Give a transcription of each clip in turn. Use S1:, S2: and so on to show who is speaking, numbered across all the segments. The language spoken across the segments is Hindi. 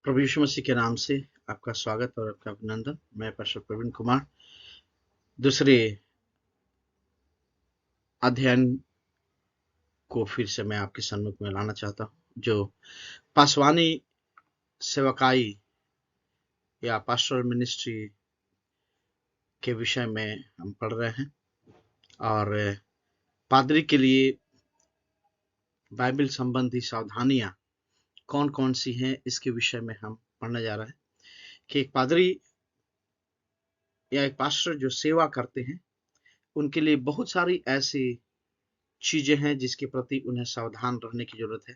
S1: प्रभु यीशु मसीह के नाम से आपका स्वागत और आपका अभिनंदन। मैं पास्टर प्रवीण कुमार दूसरे अध्ययन को फिर से मैं आपके सम्मुख में लाना चाहता हूं, जो पासवानी सेवकाई या पास्टरल मिनिस्ट्री के विषय में हम पढ़ रहे हैं। और पादरी के लिए बाइबल संबंधी सावधानियां कौन कौन सी हैं, इसके विषय में हम पढ़ने जा रहे हैं कि एक पादरी या एक पास्टर जो सेवा करते हैं उनके लिए बहुत सारी ऐसी चीजें हैं जिसके प्रति उन्हें सावधान रहने की जरूरत है।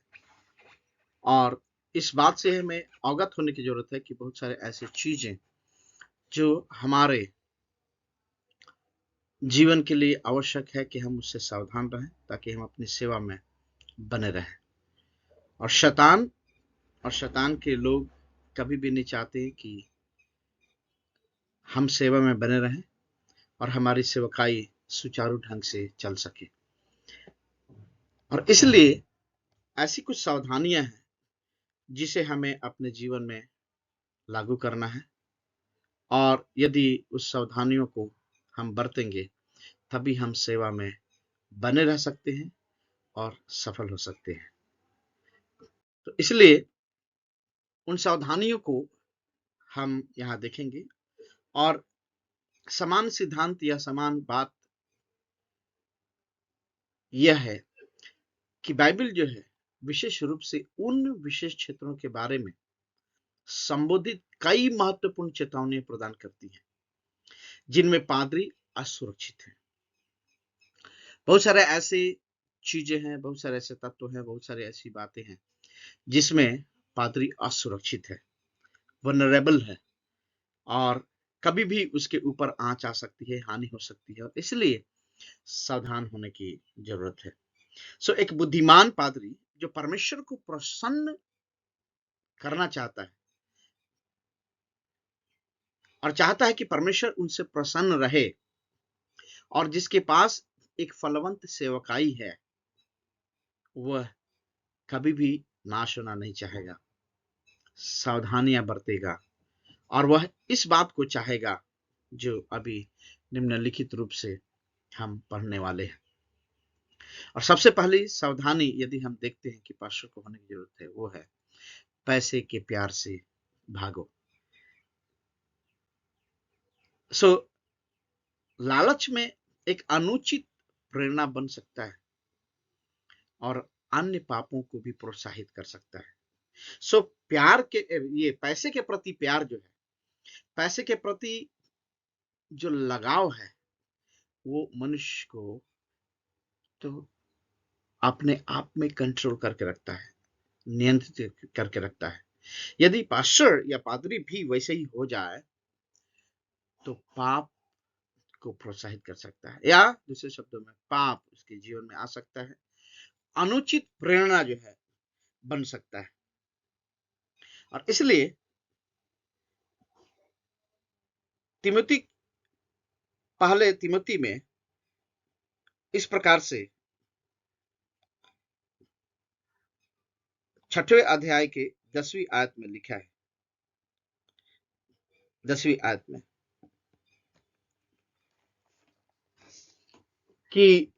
S1: और इस बात से हमें अवगत होने की जरूरत है कि बहुत सारे ऐसी चीजें जो हमारे जीवन के लिए आवश्यक है कि हम उससे सावधान रहें ताकि हम अपनी सेवा में बने रहें। और शैतान के लोग कभी भी नहीं चाहते कि हम सेवा में बने रहें और हमारी सेवकाई सुचारू ढंग से चल सके। और इसलिए ऐसी कुछ सावधानियां हैं जिसे हमें अपने जीवन में लागू करना है। और यदि उस सावधानियों को हम बरतेंगे तभी हम सेवा में बने रह सकते हैं और सफल हो सकते हैं। तो इसलिए उन सावधानियों को हम यहाँ देखेंगे। और समान सिद्धांत या समान बात यह है कि बाइबल जो है विशेष रूप से उन विशेष क्षेत्रों के बारे में संबोधित कई महत्वपूर्ण चेतावनी प्रदान करती है जिनमें पादरी असुरक्षित है। बहुत सारे ऐसे चीजें हैं, बहुत सारे ऐसे तत्व हैं, बहुत सारी ऐसी बातें हैं जिसमें पादरी असुरक्षित है, वनरेबल है और कभी भी उसके ऊपर आंच आ सकती है, हानि हो सकती है। और इसलिए सावधान होने की जरूरत है। एक बुद्धिमान पादरी जो परमेश्वर को प्रसन्न करना चाहता है और चाहता है कि परमेश्वर उनसे प्रसन्न रहे और जिसके पास एक फलवंत सेवकाई है, वह कभी भी नाश होना नहीं चाहेगा, सावधानियां बरतेगा और वह इस बात को चाहेगा जो अभी निम्नलिखित रूप से हम पढ़ने वाले हैं। और सबसे पहली सावधानी यदि हम देखते हैं कि पास्टर को होने की जरूरत है, वो है पैसे के प्यार से भागो। लालच में एक अनुचित प्रेरणा बन सकता है और अन्य पापों को भी प्रोत्साहित कर सकता है। प्यार के ये पैसे के प्रति प्यार जो है, पैसे के प्रति जो लगाव है, वो मनुष्य को तो अपने आप में कंट्रोल करके रखता है, नियंत्रित करके रखता है। यदि पास्टर या पादरी भी वैसे ही हो जाए तो पाप को प्रोत्साहित कर सकता है, या दूसरे शब्दों में पाप उसके जीवन में आ सकता है, अनुचित प्रेरणा जो है बन सकता है। और इसलिए पहले तिमोथी में इस प्रकार से 6वें अध्याय के 10वीं आयत में लिखा है। 10वीं आयत में कि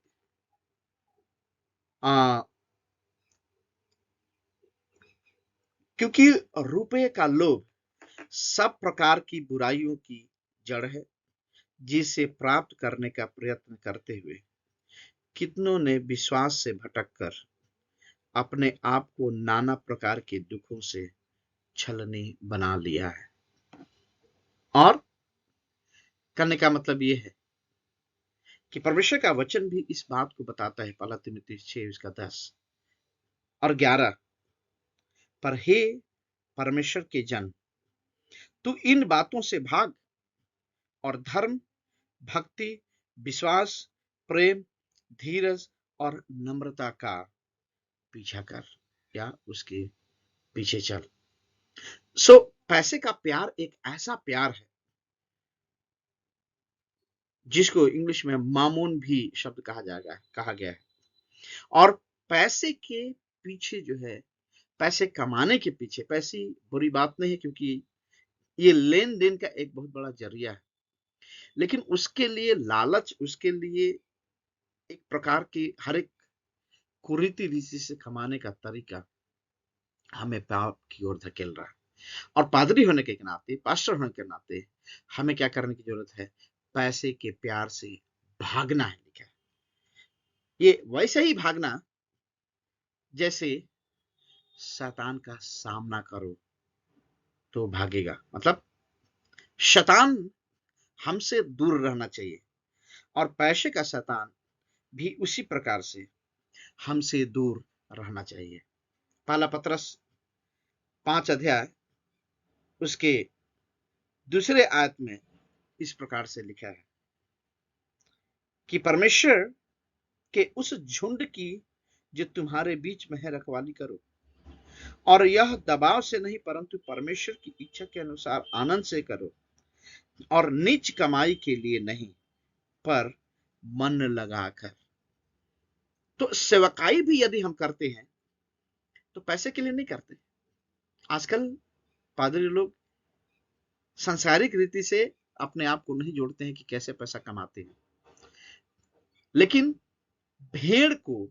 S1: क्योंकि रुपये का लोभ सब प्रकार की बुराइयों की जड़ है, जिसे प्राप्त करने का प्रयत्न करते हुए कितनों ने विश्वास से भटककर अपने आप को नाना प्रकार के दुखों से छलनी बना लिया है। और करने का मतलब यह है कि परमेश्वर का वचन भी इस बात को बताता है। पहला तिमोथी 6:10 और 11, पर हे परमेश्वर के जन, तू इन बातों से भाग और धर्म, भक्ति, विश्वास, प्रेम, धीरज और नम्रता का पीछा कर या उसके पीछे चल। पैसे का प्यार एक ऐसा प्यार है जिसको इंग्लिश में मामून भी शब्द कहा गया है। और पैसे के पीछे जो है पैसे कमाने के पीछे, पैसे बुरी बात नहीं है क्योंकि ये लेन देन का एक बहुत बड़ा जरिया है, लेकिन उसके लिए लालच, उसके लिए एक प्रकार की हर एक कुरीति रीति से कमाने का तरीका हमें पाप की ओर धकेल रहा है। और पादरी होने के नाते, पास्टर होने के नाते हमें क्या करने की जरूरत है? पैसे के प्यार से भागना है। लिखा है ये वैसे ही भागना जैसे शैतान का सामना करो तो भागेगा। मतलब शैतान हमसे दूर रहना चाहिए और पैसे का शैतान भी उसी प्रकार से हमसे दूर रहना चाहिए। पहला पतरस 5 अध्याय उसके दूसरे आयत में इस प्रकार से लिखा है कि परमेश्वर के उस झुंड की जो तुम्हारे बीच में है रखवाली करो, और यह दबाव से नहीं परंतु परमेश्वर की इच्छा के अनुसार आनंद से करो, और नीच कमाई के लिए नहीं पर मन लगाकर। तो सेवकाई भी यदि हम करते हैं तो पैसे के लिए नहीं करते। आजकल पादरी लोग सांसारिक रीति से अपने आप को नहीं जोड़ते हैं कि कैसे पैसा कमाते हैं, लेकिन भेड़ को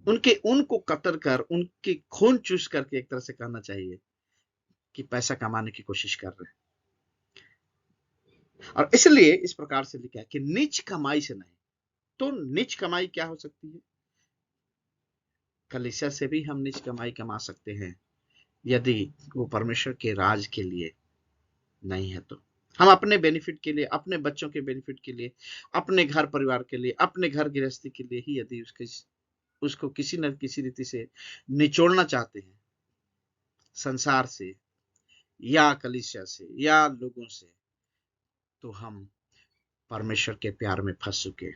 S1: उनके ऊन को कतर कर उनके खून चूस करके एक तरह से कहना चाहिए कि पैसा कमाने की कोशिश कर रहे हैं। और इसलिए इस प्रकार से लिखा है कि नीच कमाई से नहीं। तो नीच कमाई क्या हो सकती है? कलीसिया से भी हम नीच कमाई कमा सकते हैं यदि वो परमेश्वर के राज के लिए नहीं है। तो हम अपने बेनिफिट के लिए, अपने बच्चों के बेनिफिट के लिए, अपने घर परिवार के लिए, अपने घर गृहस्थी के लिए ही यदि उसको किसी न किसी रीति से निचोड़ना चाहते हैं संसार से या कलीसिया से या लोगों से, तो हम परमेश्वर के प्यार में फंस चुके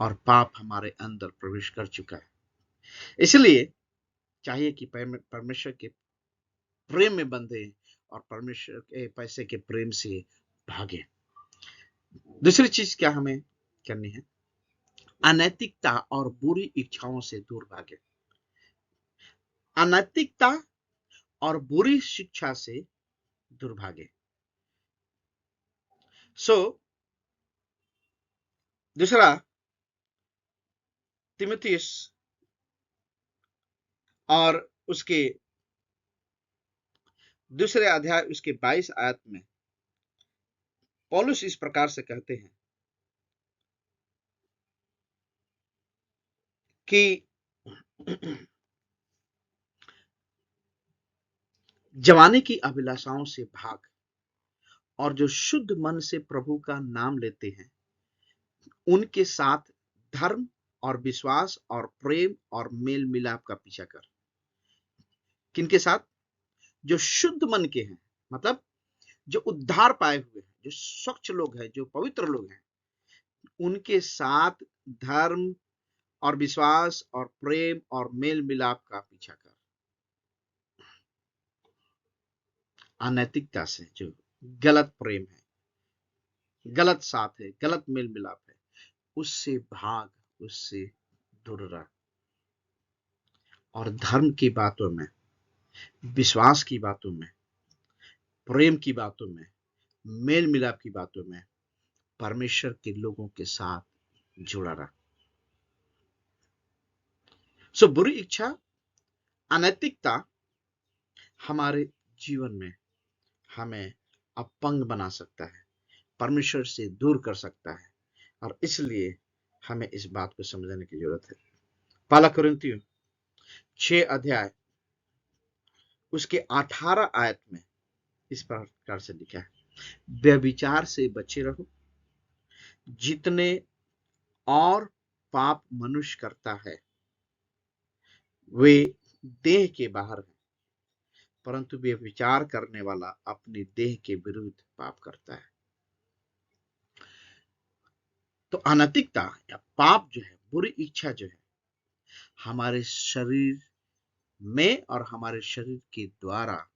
S1: और पाप हमारे अंदर प्रवेश कर चुका है। इसलिए चाहिए कि परमेश्वर के प्रेम में बंधे और परमेश्वर के पैसे के प्रेम से भागे। दूसरी चीज क्या हमें करनी है? अनैतिकता और बुरी इच्छाओं से दूर भागे। अनैतिकता और बुरी शिक्षा से दूर भागे। दूसरा तिमुथियुस और उसके दूसरे अध्याय उसके 22 आयत में पौलुस इस प्रकार से कहते हैं कि जवानी की अभिलाषाओं से भाग, और जो शुद्ध मन से प्रभु का नाम लेते हैं उनके साथ धर्म और विश्वास और प्रेम और मेल मिलाप का पीछा कर। किनके साथ? जो शुद्ध मन के हैं, मतलब जो उद्धार पाए हुए हैं, जो स्वच्छ लोग हैं, जो पवित्र लोग हैं, उनके साथ धर्म और विश्वास और प्रेम और मेल मिलाप का पीछा कर। अनैतिकता से, जो गलत प्रेम है, गलत साथ है, गलत मेल मिलाप है, उससे भाग, उससे दूर रह। और धर्म की बातों में, विश्वास की बातों में, प्रेम की बातों में, मेल मिलाप की बातों में परमेश्वर के लोगों के साथ जुड़ा रहा। बुरी इच्छा, अनैतिकता हमारे जीवन में हमें अपंग बना सकता है, परमेश्वर से दूर कर सकता है, और इसलिए हमें इस बात को समझने की जरूरत है। पहला कुरिन्थियों 6 अध्याय उसके 18 आयत में इस प्रकार से लिखा है, व्यभिचार से बचे रहो। जितने और पाप मनुष्य करता है वे देह के बाहर है, परंतु व्यभिचार करने वाला अपनी देह के विरुद्ध पाप करता है। तो अनैतिकता या पाप जो है, बुरी इच्छा जो है, हमारे शरीर में और हमारे शरीर के द्वारा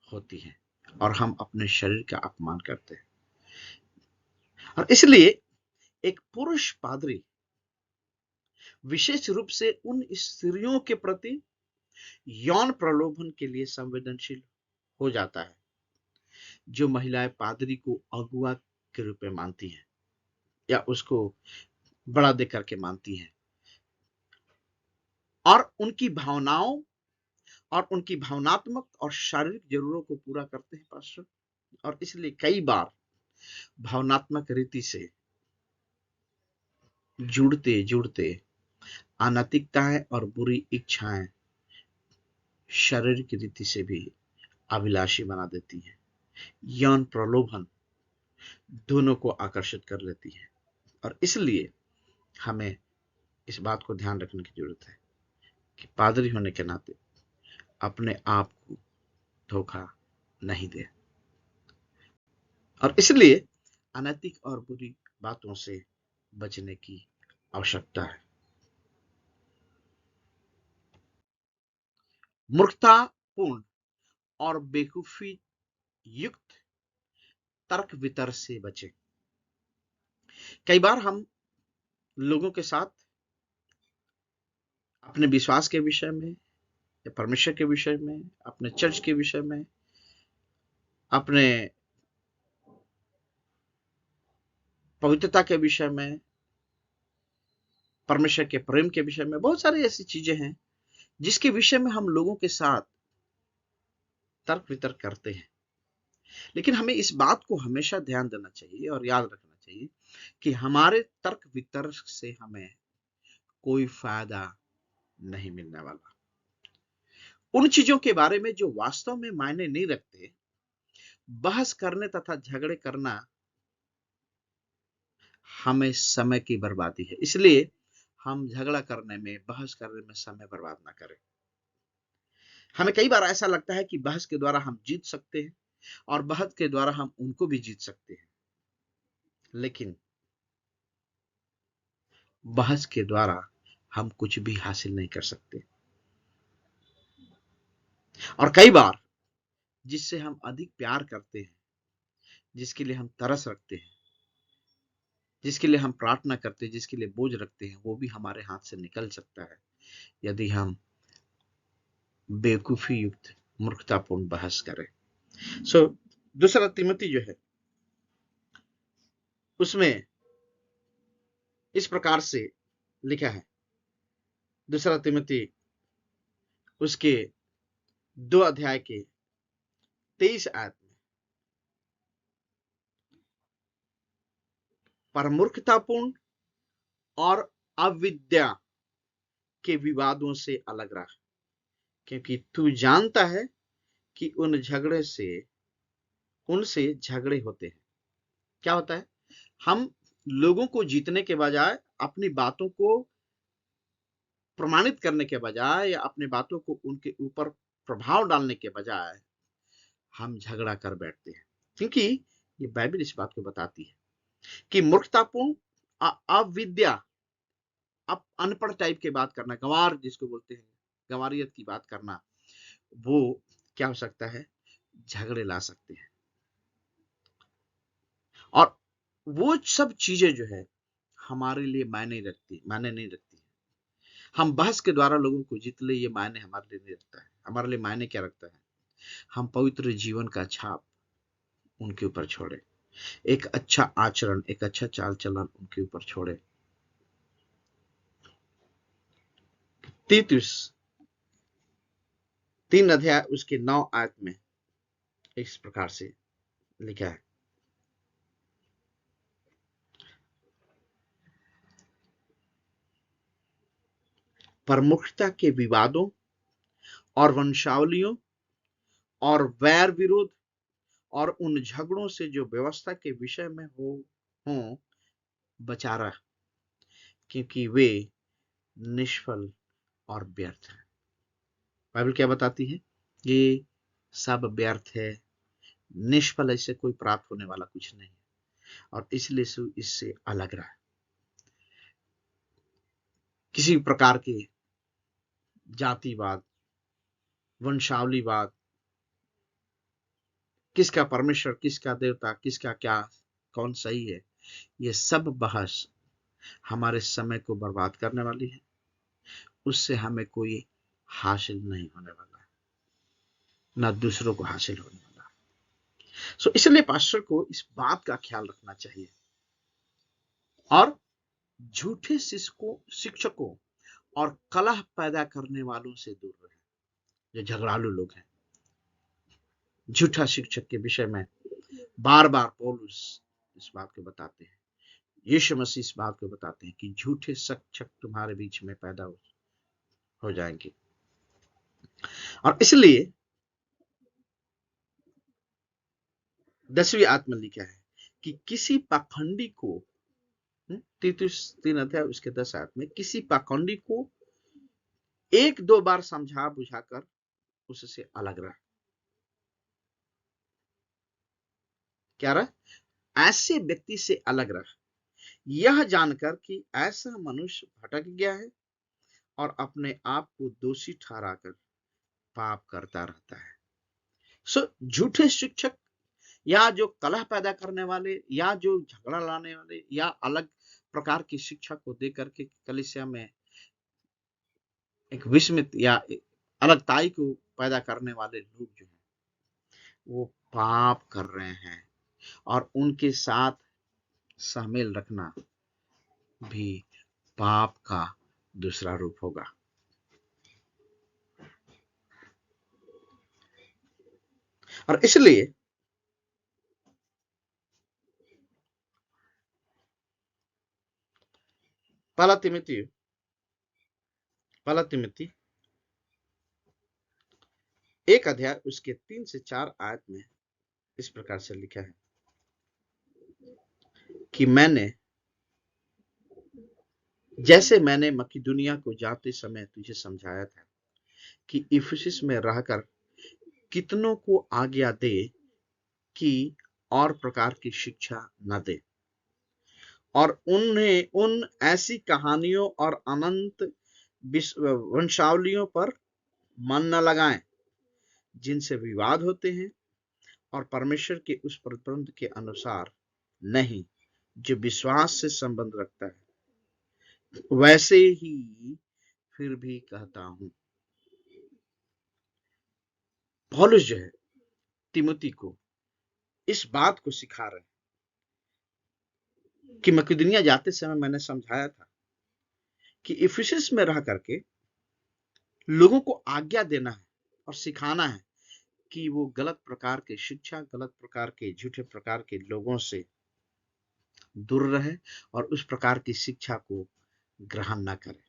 S1: होती है और हम अपने शरीर का अपमान करते हैं। और इसलिए एक पुरुष पादरी विशेष रूप से उन स्त्रियों के प्रति यौन प्रलोभन के लिए संवेदनशील हो जाता है जो महिलाएं पादरी को अगुआ के रूप में मानती हैं या उसको बड़ा दे करके मानती हैं और उनकी भावनाओं और उनकी भावनात्मक और शारीरिक जरूरतों को पूरा करते हैं पास्टर। और इसलिए कई बार भावनात्मक रीति से जुड़ते जुड़ते अनैतिकताएं और बुरी इच्छाएं शारीरिक रीति से भी अभिलाषी बना देती है। यौन प्रलोभन दोनों को आकर्षित कर लेती है और इसलिए हमें इस बात को ध्यान रखने की जरूरत है कि पादरी होने के नाते अपने आप को धोखा नहीं दे और इसलिए अनैतिक और बुरी बातों से बचने की आवश्यकता है। मूर्खतापूर्ण और बेवकूफी युक्त तर्क वितर्क से बचें। कई बार हम लोगों के साथ अपने विश्वास के विषय में या परमेश्वर के विषय में, अपने चर्च के विषय में, अपने पवित्रता के विषय में, परमेश्वर के प्रेम के विषय में बहुत सारी ऐसी चीजें हैं जिसके विषय में हम लोगों के साथ तर्क वितर्क करते हैं। लेकिन हमें इस बात को हमेशा ध्यान देना चाहिए और याद रखना चाहिए कि हमारे तर्क वितर्क से हमें कोई फायदा नहीं मिलने वाला। उन चीजों के बारे में जो वास्तव में मायने नहीं रखते, बहस करने तथा झगड़े करना हमें समय की बर्बादी है। इसलिए हम झगड़ा करने में, बहस करने में समय बर्बाद ना करें। हमें कई बार ऐसा लगता है कि बहस के द्वारा हम जीत सकते हैं और बहस के द्वारा हम उनको भी जीत सकते हैं, लेकिन बहस के द्वारा हम कुछ भी हासिल नहीं कर सकते। और कई बार जिससे हम अधिक प्यार करते हैं, जिसके लिए हम तरस रखते हैं, जिसके लिए हम प्रार्थना करते हैं, जिसके लिए बोझ रखते हैं, वो भी हमारे हाथ से निकल सकता है यदि हम बेवकूफी युक्त मूर्खतापूर्ण बहस करें। दूसरा तिमोथी जो है उसमें इस प्रकार से लिखा है, दूसरा तिमोथी उसके 2 अध्याय के 23 आयत में, पर मूर्खतापूर्ण और अविद्या के विवादों से अलग रह, क्योंकि तू जानता है कि उनसे झगड़े होते हैं। क्या होता है? हम लोगों को जीतने के बजाय, अपनी बातों को प्रमाणित करने के बजाय या अपनी बातों को उनके ऊपर प्रभाव डालने के बजाय हम झगड़ा कर बैठते हैं। क्योंकि ये बाइबल इस बात को बताती है कि मूर्खतापूर्ण, अविद्या, अनपढ़ टाइप की बात करना, गंवार जिसको बोलते हैं, गंवारियत की बात करना, वो क्या हो सकता है? झगड़े ला सकते हैं। और वो सब चीजें जो है हमारे लिए मायने नहीं रखती। हम बहस के द्वारा लोगों को जीत ले, ये मायने हमारे लिए नहीं रखता है। हमारे लिए मायने क्या रखता है? हम पवित्र जीवन का छाप उनके ऊपर छोड़े, एक अच्छा आचरण, एक अच्छा चाल चलन उनके ऊपर छोड़े। तीतुस 3 अध्याय उसके 9 आयत में इस प्रकार से लिखा है, प्रमुखता के विवादों और वंशावलियों और वैर विरोध और उन झगड़ों से जो व्यवस्था के विषय में हो बचा रहा, क्योंकि वे निष्फल और व्यर्थ है। बाइबल क्या बताती है? ये सब व्यर्थ है, निष्फल, इससे कोई प्राप्त होने वाला कुछ नहीं है और इसलिए इससे अलग रहा। किसी प्रकार के जातिवाद, वंशावलीवाद, किसका परमेश्वर, किसका देवता, किसका क्या, कौन सही है, ये सब बहस हमारे समय को बर्बाद करने वाली है उससे हमें कोई हासिल नहीं होने वाला, ना दूसरों को हासिल होने वाला। सो इसलिए पास्टर को इस बात का ख्याल रखना चाहिए और झूठे शिक्षकों और कलह पैदा करने वालों से दूर रहे। जो झगड़ालू लोग हैं, झूठा शिक्षक के विषय में बार बार पौलुस इस बात को बताते हैं, यीशु मसीह इस बात को बताते हैं कि झूठे शिक्षक तुम्हारे बीच में पैदा हो जाएंगे। और इसलिए 10वीं आत्मा लिखा है कि किसी पाखंडी को, तीतुस 3 अध्याय उसके 10 आयत में, किसी पाखंडी को 1-2 बार समझा बुझाकर उससे अलग रहा। क्या रहा? ऐसे व्यक्ति से अलग रहा, यह जानकर कि ऐसा मनुष्य भटक गया है और अपने आप को दोषी ठहराकर पाप करता रहता है। सो झूठे शिक्षक या जो कलह पैदा करने वाले या जो झगड़ा लाने वाले या अलग प्रकार की शिक्षा को देकर के कलीसिया में एक विस्मित या अलगताई को पैदा करने वाले लोग जो हैं वो पाप कर रहे हैं, और उनके साथ शामिल रखना भी पाप का दूसरा रूप होगा। और इसलिए पहला तिमोथी 1 अध्याय उसके 3 से 4 आयत में इस प्रकार से लिखा है कि जैसे मैंने मकिदुनिया को जाते समय तुझे समझाया था कि इफिसुस में रहकर कितनों को आज्ञा दे कि और प्रकार की शिक्षा न दे, और उन्हें उन ऐसी कहानियों और अनंत वंशावलियों पर मन न लगाएं जिनसे विवाद होते हैं, और परमेश्वर के उस प्रतिबंध के अनुसार नहीं जो विश्वास से संबंध रखता है। वैसे ही फिर भी कहता हूं। पौलुस जो है तिमोथी को इस बात को सिखा रहे हैं कि मकिदुनिया जाते समय मैंने समझाया था कि इफिसुस में रह करके लोगों को आज्ञा देना है और सिखाना है कि वो गलत प्रकार के शिक्षा, गलत प्रकार के झूठे प्रकार के लोगों से दूर रहे और उस प्रकार की शिक्षा को ग्रहण ना करें।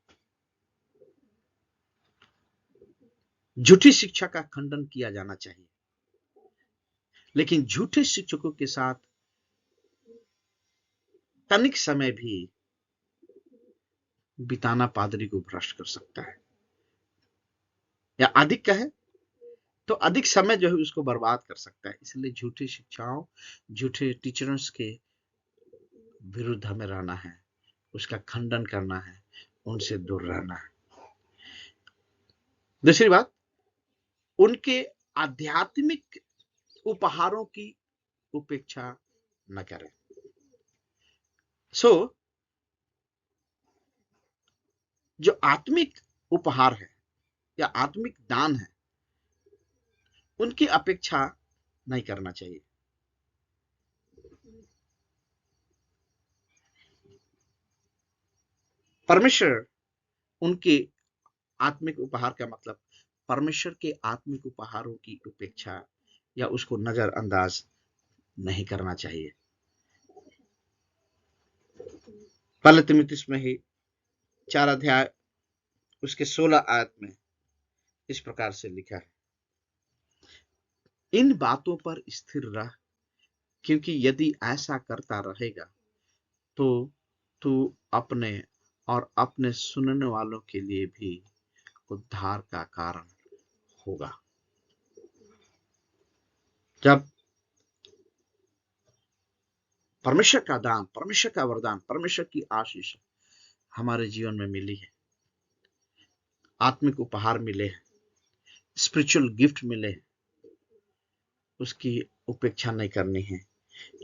S1: झूठी शिक्षा का खंडन किया जाना चाहिए, लेकिन झूठे शिक्षकों के साथ तनिक समय भी बिताना पादरी को भ्रष्ट कर सकता है, या अधिक कहे तो अधिक समय जो है उसको बर्बाद कर सकता है। इसलिए झूठी शिक्षाओं, झूठे टीचर्स के विरुद्ध हमें रहना है, उसका खंडन करना है, उनसे दूर रहना है। दूसरी बात, उनके आध्यात्मिक उपहारों की उपेक्षा न करें। जो आत्मिक उपहार है या आत्मिक दान है, उनकी अपेक्षा नहीं करना चाहिए। परमेश्वर उनके आत्मिक उपहार का मतलब परमेश्वर के आत्मिक उपहारों की उपेक्षा या उसको नजरअंदाज नहीं करना चाहिए। पहले तिमुथियुस में ही 4 अध्याय उसके 16 आयत में इस प्रकार से लिखा है, इन बातों पर स्थिर रह, क्योंकि यदि ऐसा करता रहेगा तो तू अपने और अपने सुनने वालों के लिए भी उद्धार का कारण होगा। जब परमेश्वर का दान, परमेश्वर का वरदान, परमेश्वर की आशीष हमारे जीवन में मिली है, आत्मिक उपहार मिले हैं, स्पिरिचुअल गिफ्ट मिले हैं, उसकी उपेक्षा नहीं करनी है,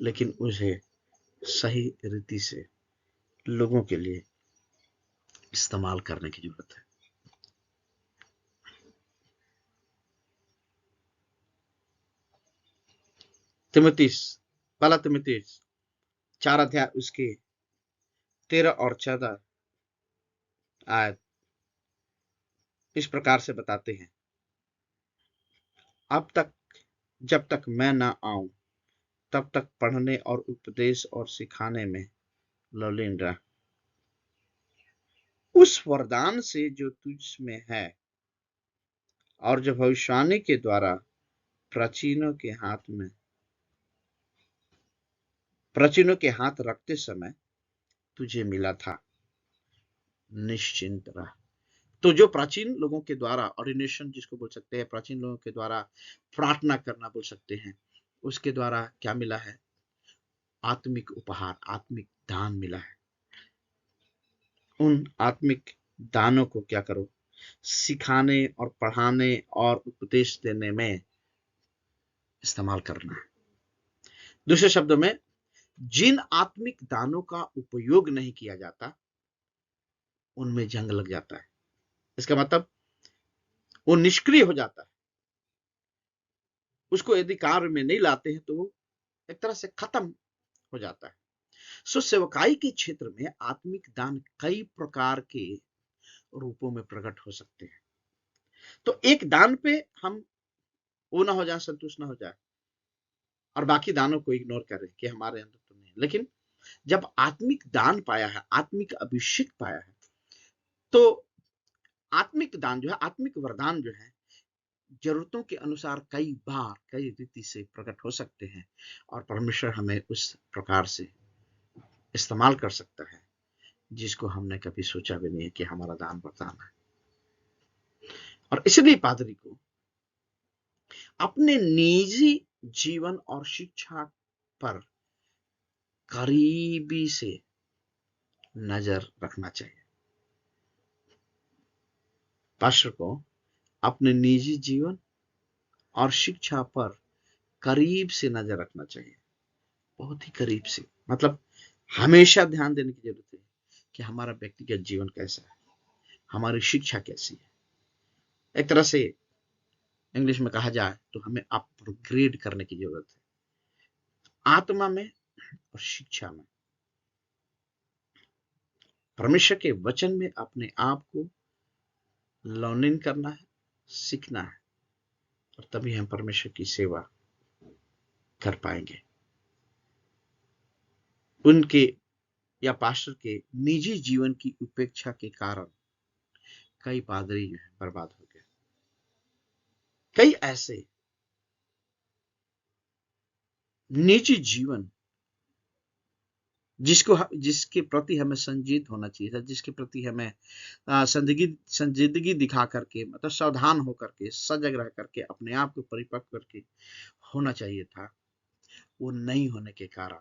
S1: लेकिन उसे सही रीति से लोगों के लिए इस्तेमाल करने की जरूरत है। तिमुथियुस, पहला तिमुथियुस 4 अध्याय उसके 13 और 14 आयत इस प्रकार से बताते हैं, अब तक जब तक मैं ना आऊं तब तक पढ़ने और उपदेश और सिखाने में लौलीन रह, उस वरदान से जो तुझ में है और जो भविष्यवाणी के द्वारा प्राचीनों के हाथ रखते समय तुझे मिला था, निश्चिंत रह। तो जो प्राचीन लोगों के द्वारा ऑर्डिनेशन जिसको बोल सकते हैं, प्राचीन लोगों के द्वारा प्रार्थना करना बोल सकते हैं, उसके द्वारा क्या मिला है? आत्मिक उपहार, आत्मिक दान मिला है। उन आत्मिक दानों को क्या करो? सिखाने और पढ़ाने और उपदेश देने में इस्तेमाल करना है। दूसरे शब्दों में, जिन आत्मिक दानों का उपयोग नहीं किया जाता उनमें जंग लग जाता है। इसका मतलब वो निष्क्रिय हो जाता है। उसको यदि कार्य में नहीं लाते हैं तो वो एक तरह से खत्म हो जाता है। सो सेवकाई के क्षेत्र में आत्मिक दान कई प्रकार के रूपों में प्रकट हो सकते हैं। तो एक दान पे हम वो ना हो जाए, संतुष्ट ना हो जाए और बाकी दानों को इग्नोर करें कि हमारे अंदर तो नहीं है। लेकिन जब आत्मिक दान पाया है, आत्मिक अभिषेक पाया है, तो आत्मिक दान जो है, आत्मिक वरदान जो है, जरूरतों के अनुसार कई बार कई रीति से प्रकट हो सकते हैं और परमेश्वर हमें उस प्रकार से इस्तेमाल कर सकता है जिसको हमने कभी सोचा भी नहीं है कि हमारा दान वरदान है। और इसलिए पादरी को अपने निजी जीवन और शिक्षा पर करीबी से नजर रखना चाहिए। पास्टर को अपने निजी जीवन और शिक्षा पर करीब से नजर रखना चाहिए, बहुत ही करीब से। मतलब हमेशा ध्यान देने की जरूरत है कि हमारा व्यक्तिगत जीवन कैसा है, हमारी शिक्षा कैसी है। एक तरह से इंग्लिश में कहा जाए तो हमें अपग्रेड करने की जरूरत है, आत्मा में और शिक्षा में। परमेश्वर के वचन में अपने आप को लर्निंग करना है, सीखना है, और तभी हम परमेश्वर की सेवा कर पाएंगे। उनके या पास्टर के निजी जीवन की उपेक्षा के कारण कई पादरी जो है बर्बाद हो गए। कई ऐसे निजी जीवन जिसके प्रति हमें संजीत होना चाहिए था, जिसके प्रति हमें संजीदगी दिखा करके, मतलब सावधान होकर के, सजग रह करके, अपने आप को परिपक्व करके होना चाहिए था, वो नहीं होने के कारण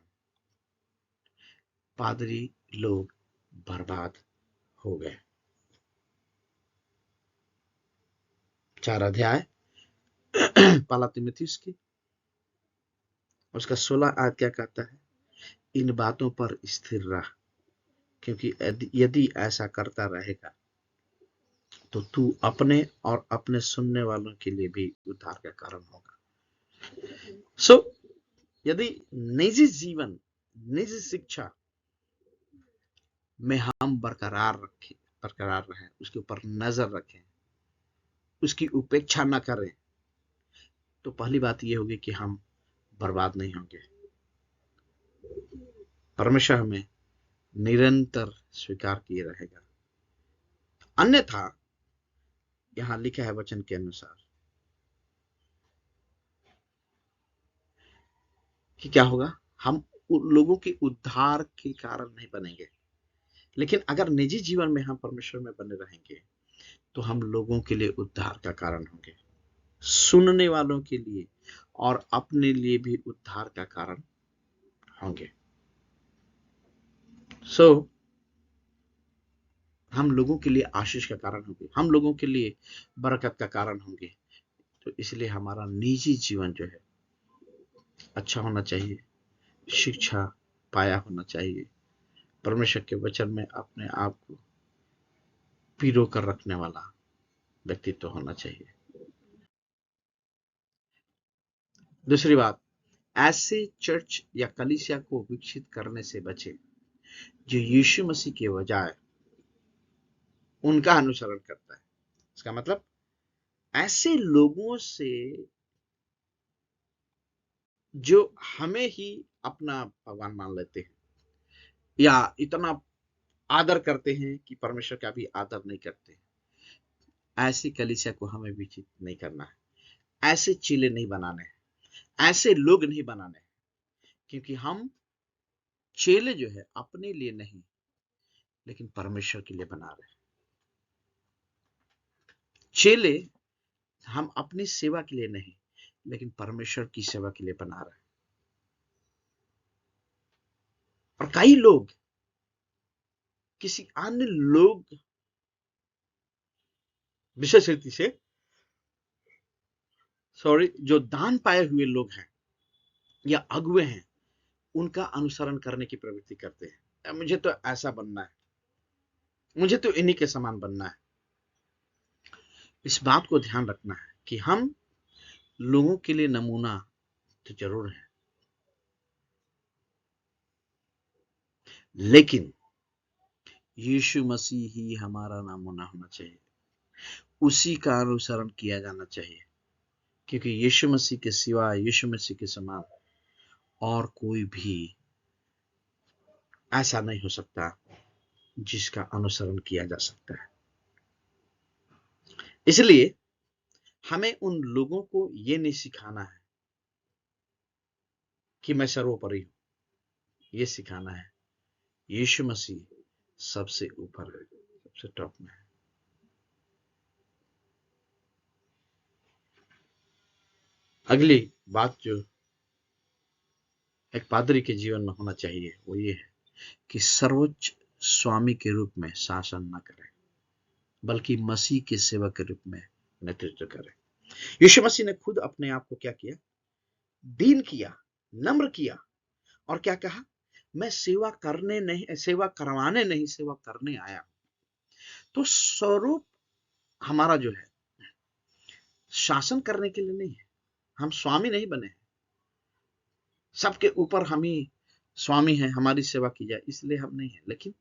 S1: पादरी लोग बर्बाद हो गए। 4 अध्याय पहला तीमुथियुस की उसका 16 आयत क्या कहता है? इन बातों पर स्थिर रह, क्योंकि यदि ऐसा करता रहेगा तो तू अपने और अपने सुनने वालों के लिए भी उद्धार का कारण होगा। सो यदि निजी जीवन, निजी शिक्षा में हम बरकरार रहें, उसके ऊपर नजर रखें, उसकी उपेक्षा न करें, तो पहली बात यह होगी कि हम बर्बाद नहीं होंगे। परमेश्वर हमें निरंतर स्वीकार किए रहेगा। अन्यथा यहां लिखा है वचन के अनुसार कि क्या होगा? हम लोगों के उद्धार के कारण नहीं बनेंगे, लेकिन अगर निजी जीवन में हम परमेश्वर में बने रहेंगे तो हम लोगों के लिए उद्धार का कारण होंगे, सुनने वालों के लिए और अपने लिए भी उद्धार का कारण होंगे। सो हम लोगों के लिए आशीष का कारण होंगे, हम लोगों के लिए बरकत का कारण होंगे। तो इसलिए हमारा निजी जीवन जो है अच्छा होना चाहिए, शिक्षा पाया होना चाहिए, परमेश्वर के वचन में अपने आप को पीरो कर रखने वाला व्यक्तित्व होना चाहिए। दूसरी बात, ऐसे चर्च या कलीसिया को विकसित करने से बचे जो यीशु मसीह के बजाय उनका अनुसरण करता है। इसका मतलब ऐसे लोगों से जो हमें ही अपना भगवान मान लेते हैं या इतना आदर करते हैं कि परमेश्वर का भी आदर नहीं करते, ऐसी कलीसिया को हमें विकसित नहीं करना है। ऐसे चेले नहीं बनाने हैं, ऐसे लोग नहीं बनाने हैं, क्योंकि हम चेले जो है अपने लिए नहीं लेकिन परमेश्वर के लिए बना रहे हैं। चेले हम अपनी सेवा के लिए नहीं लेकिन परमेश्वर की सेवा के लिए बना रहे हैं। और कई लोग किसी अन्य लोग विशेष रीति से जो दान पाए हुए लोग हैं या अगुए हैं, उनका अनुसरण करने की प्रवृत्ति करते हैं। मुझे तो ऐसा बनना है, मुझे तो इन्हीं के समान बनना है। इस बात को ध्यान रखना है कि हम लोगों के लिए नमूना तो जरूर है, लेकिन यीशु मसीह ही हमारा नमूना होना चाहिए, उसी का अनुसरण किया जाना चाहिए, क्योंकि यीशु मसीह के सिवा, यीशु मसीह के समान और कोई भी ऐसा नहीं हो सकता जिसका अनुसरण किया जा सकता है। इसलिए हमें उन लोगों को यह नहीं सिखाना है कि मैं सर्वोपरि हूं, यह सिखाना है यीशु मसीह सबसे ऊपर है, सबसे टॉप में है। अगली बात जो एक पादरी के जीवन में होना चाहिए वो ये है कि सर्वोच्च स्वामी के रूप में शासन न करें, बल्कि मसीह के सेवक के रूप में नेतृत्व करें। यीशु मसीह ने खुद अपने आप को क्या किया? दीन किया, नम्र किया, और क्या कहा? मैं सेवा करने नहीं, सेवा करवाने नहीं, सेवा करने आया। तो स्वरूप हमारा जो है शासन करने के लिए नहीं है, हम स्वामी नहीं बने हैं, सबके ऊपर हम ही स्वामी हैं, हमारी सेवा की जाए इसलिए हम नहीं है, लेकिन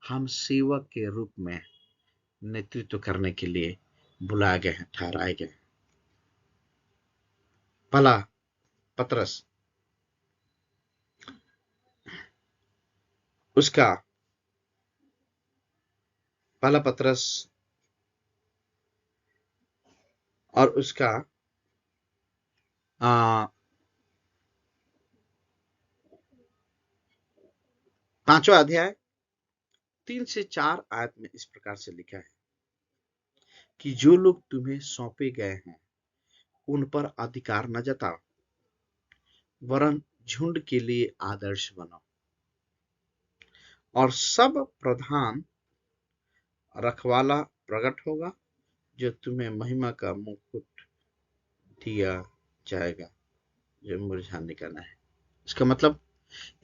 S1: हम सेवक के रूप में नेतृत्व करने के लिए बुलाए गए हैं, ठहराए गए हैं। पहला पतरस उसका पहला पतरस और उसका 5वां अध्याय 3 से 4 आयत में इस प्रकार से लिखा है कि जो लोग तुम्हें सौंपे गए हैं उन पर अधिकार न जताओ, वरन झुंड के लिए आदर्श बनो, और सब प्रधान रखवाला प्रकट होगा जो तुम्हें महिमा का मुकुट दिया जाएगा जो मुरझाने का नहीं। इसका मतलब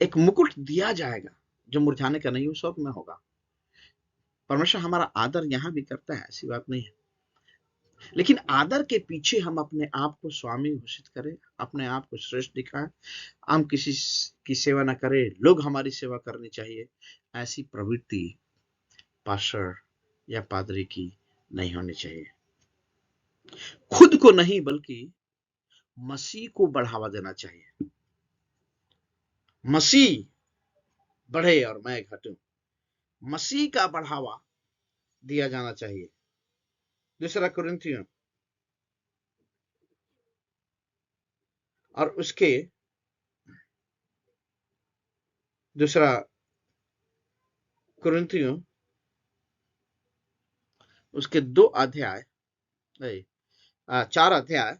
S1: एक मुकुट दिया जाएगा जो मुरझाने का नहीं, वो सब में होगा। परमेश्वर हमारा आदर यहां भी करता है, ऐसी बात नहीं है, लेकिन आदर के पीछे हम अपने आप को स्वामी घोषित करें, अपने आप को श्रेष्ठ दिखाएं, हम किसी की सेवा ना करें, लोग हमारी सेवा करनी चाहिए, ऐसी प्रवृत्ति पास्टर या पादरी की नहीं होनी चाहिए। खुद को नहीं बल्कि मसीह को बढ़ावा देना चाहिए। मसीह बढ़े और मैं घटूं, मसीह का बढ़ावा दिया जाना चाहिए। दूसरा कुरिन्थियों और उसके दूसरा कुरिन्थियों उसके 2 अध्याय 4 अध्याय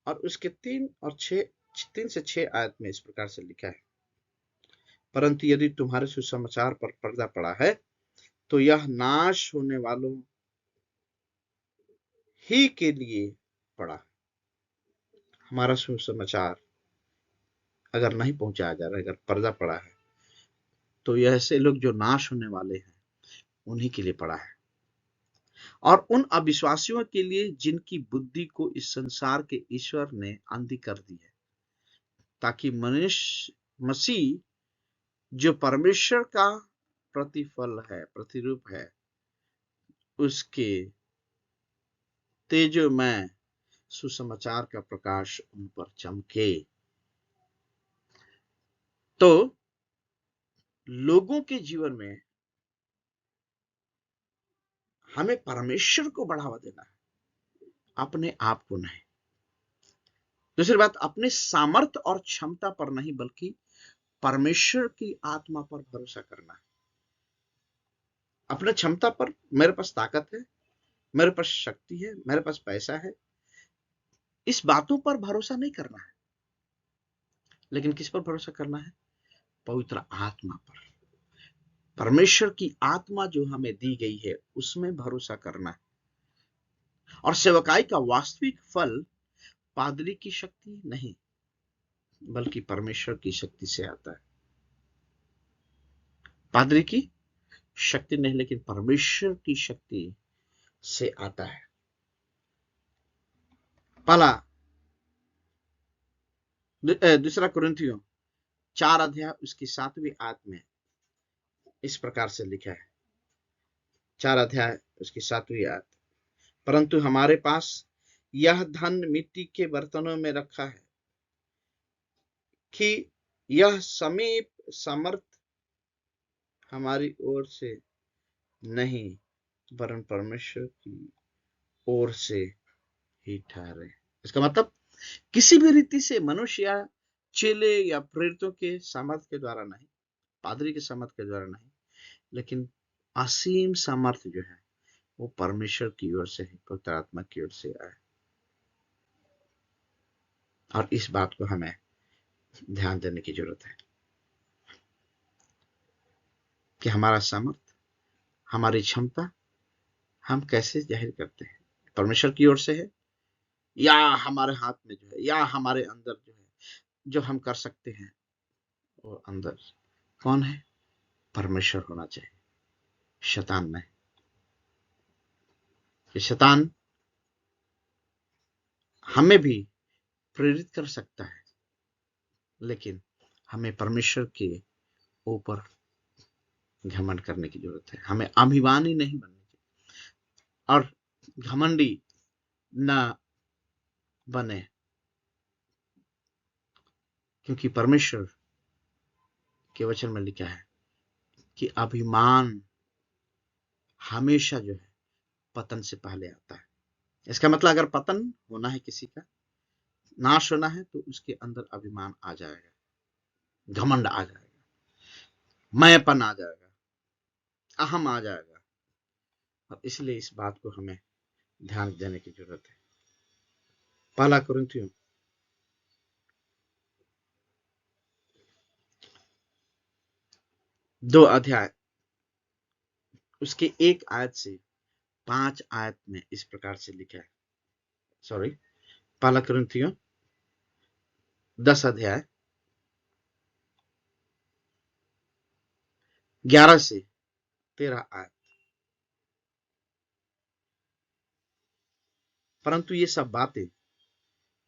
S1: और उसके 3 से 6 आयत में इस प्रकार से लिखा है, परंतु यदि तुम्हारे सुसमाचार पर पर्दा पड़ा है तो यह नाश होने वालों ही के लिए पड़ा। हमारा सुसमाचार अगर नहीं पहुंचाया जा रहा है, अगर पर्दा पड़ा है, तो यह ऐसे लोग जो नाश होने वाले हैं उन्हीं के लिए पड़ा है, और उन अविश्वासियों के लिए जिनकी बुद्धि को इस संसार के ईश्वर ने अंधी कर दी है। ताकि मनुष्य मसीह जो परमेश्वर का प्रतिफल है, प्रतिरूप है, उसके तेजोमय सुसमाचार का प्रकाश उन पर चमके। तो लोगों के जीवन में हमें परमेश्वर को बढ़ावा देना है, अपने आप को नहीं। दूसरी बात, अपने सामर्थ्य और क्षमता पर नहीं, बल्कि परमेश्वर की आत्मा पर भरोसा करना है। अपने क्षमता पर, मेरे पास ताकत है, मेरे पास शक्ति है, मेरे पास पैसा है, इस बातों पर भरोसा नहीं करना है, लेकिन किस पर भरोसा करना है? पवित्र आत्मा पर। परमेश्वर की आत्मा जो हमें दी गई है, उसमें भरोसा करना है। और सेवकाई का वास्तविक फल पादरी की शक्ति नहीं, बल्कि परमेश्वर की शक्ति से आता है। पादरी की शक्ति नहीं, लेकिन परमेश्वर की शक्ति से आता है। पहला दूसरा कुरिन्थियों 4 अध्याय उसकी 7वीं आयत में इस प्रकार से लिखा है। 4 अध्याय उसकी 7वीं आयत, परंतु हमारे पास यह धन मिट्टी के बर्तनों में रखा है कि यह समीप समर्थ हमारी ओर से नहीं, वरन परमेश्वर की ओर से ही ठहरे। इसका मतलब किसी भी रीति से मनुष्य या चेले या प्रेरितों के सामर्थ्य के द्वारा नहीं, पादरी के सामर्थ्य के द्वारा नहीं, लेकिन असीम सामर्थ्य जो है वो परमेश्वर की ओर से है, पवित्र आत्मा की ओर से आए। और इस बात को हमें ध्यान देने की जरूरत है कि हमारा सामर्थ्य, हमारी क्षमता हम कैसे जाहिर करते हैं, परमेश्वर की ओर से है या हमारे हाथ में जो है, या हमारे अंदर जो है, जो हम कर सकते हैं वो अंदर कौन है? परमेश्वर होना चाहिए, शैतान नहीं। ये शैतान हमें भी प्रेरित कर सकता है, लेकिन हमें परमेश्वर के ऊपर घमंड करने की जरूरत है। हमें अभिमानी नहीं बनना चाहिए और घमंडी ना बने, क्योंकि परमेश्वर के वचन में लिखा है कि अभिमान हमेशा जो है पतन से पहले आता है। इसका मतलब अगर पतन होना है, किसी का नाश होना है, तो उसके अंदर अभिमान आ जाएगा, घमंड आ जाएगा, मैंपन आ जाएगा, अहम आ जाएगा। और इसलिए इस बात को हमें ध्यान देने की जरूरत है। पहला कुरिन्थियों 2 अध्याय उसके 1 आयत से 5 आयत में इस प्रकार से लिखा है। सॉरी, पहला कुरिन्थियों 10 अध्याय 11 से 13 आयत। परंतु ये सब बातें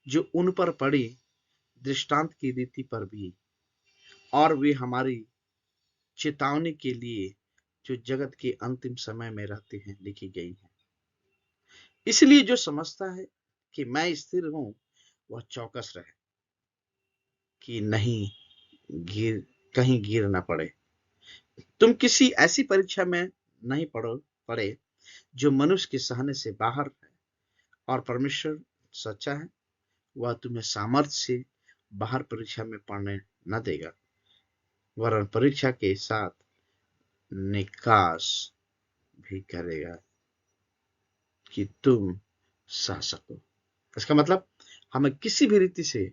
S1: जो उन पर पड़ी दृष्टांत की रीति पर भी, और वे हमारी चेतावनी के लिए जो जगत के अंतिम समय में रहते हैं लिखी गई है। इसलिए जो समझता है कि मैं स्थिर हूं, वह चौकस रहे कि कहीं गिर ना पड़े। तुम किसी ऐसी परीक्षा में नहीं पड़े जो मनुष्य के सहने से बाहर है, और परमेश्वर सच्चा है, वह तुम्हें सामर्थ्य से बाहर परीक्षा में पड़ने न देगा, वरन परीक्षा के साथ निकास भी करेगा कि तुम सह सको। इसका मतलब हमें किसी भी रीति से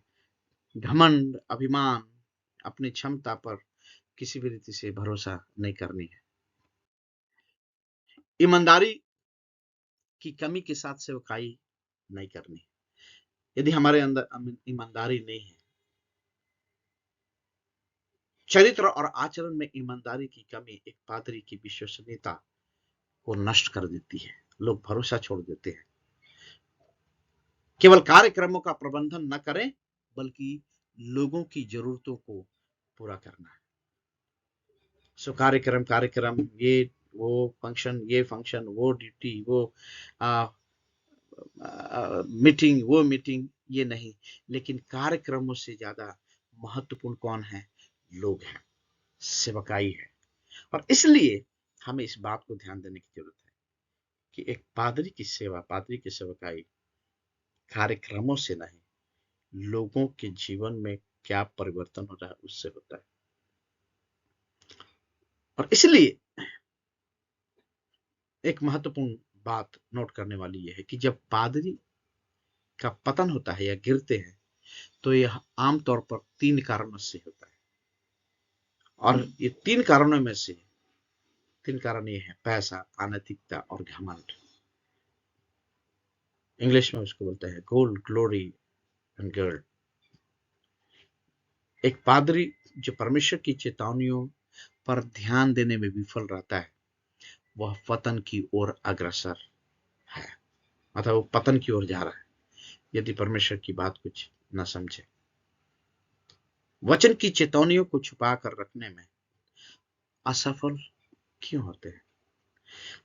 S1: घमंड, अभिमान, अपनी क्षमता पर किसी भी रीति से भरोसा नहीं करनी है। ईमानदारी की कमी के साथ सेवकाई नहीं करनी। यदि हमारे अंदर ईमानदारी नहीं है, चरित्र और आचरण में ईमानदारी की कमी एक पादरी की विश्वसनीयता को नष्ट कर देती है। लोग भरोसा छोड़ देते हैं। केवल कार्यक्रमों का प्रबंधन न करें, बल्कि लोगों की जरूरतों को पूरा करना है। सो कार्यक्रम कार्यक्रम, ये वो फंक्शन वो ड्यूटी वो मीटिंग वो मीटिंग, ये नहीं। लेकिन कार्यक्रमों से ज्यादा महत्वपूर्ण कौन है? लोग हैं, सेवकाई है। और इसलिए हमें इस बात को ध्यान देने की जरूरत है कि एक पादरी की सेवा, पादरी की सेवकाई कार्यक्रमों से नहीं, लोगों के जीवन में क्या परिवर्तन हो रहा है उससे होता है। और इसलिए एक महत्वपूर्ण बात नोट करने वाली यह है कि जब पादरी का पतन होता है या गिरते हैं, तो यह आमतौर पर 3 कारणों से होता है। और ये 3 कारणों में से 3 कारण ये है: पैसा, अनैतिकता और घमंड। इंग्लिश में उसको बोलते हैं गोल्ड, ग्लोरी एंड गर्ड। एक पादरी जो परमेश्वर की चेतावनियों पर ध्यान देने में विफल रहता है, वह पतन की ओर अग्रसर है, मतलब वो पतन की ओर जा रहा है यदि परमेश्वर की बात कुछ न समझे। वचन की चेतावनियों को छुपा कर रखने में असफल क्यों होते हैं?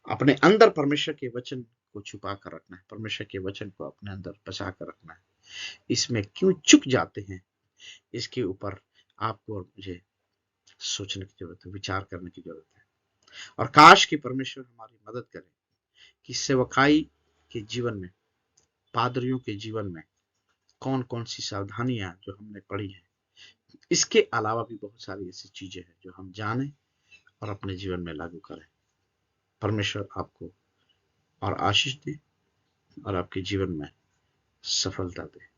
S1: अपने अंदर परमेश्वर के वचन को छुपा कर रखना है, परमेश्वर के वचन को अपने अंदर बचा कर रखना है, इसमें क्यों चुक जाते हैं? इसके ऊपर आपको और मुझे सोचने की जरूरत है, विचार करने की जरूरत है। और काश कि परमेश्वर हमारी मदद करे कि सेवकाई के जीवन में, पादरियों के जीवन में कौन कौन सी सावधानियां जो हमने पढ़ी हैं, इसके अलावा भी बहुत सारी ऐसी चीजें हैं जो हम जाने और अपने जीवन में लागू करें। परमेश्वर आपको और आशीष दे और आपके जीवन में सफलता दे।